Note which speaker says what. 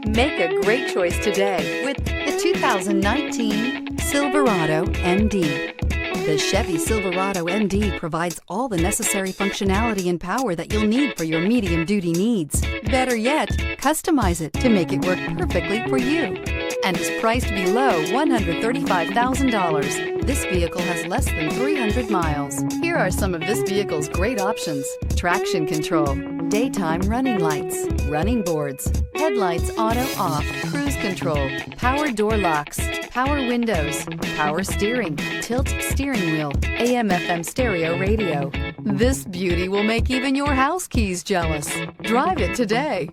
Speaker 1: Make a great choice today with the 2019 Silverado ND. The Chevy Silverado ND provides all the necessary functionality and power that you'll need for your medium-duty needs. Better yet, customize it to make it work perfectly for you. And is priced below $135,000. This vehicle has less than 300 miles. Here are some of this vehicle's great options: traction control, daytime running lights, running boards, headlights auto off, cruise control, power door locks, power windows, power steering, tilt steering wheel, AM/FM stereo radio. This beauty will make even your house keys jealous. Drive it today.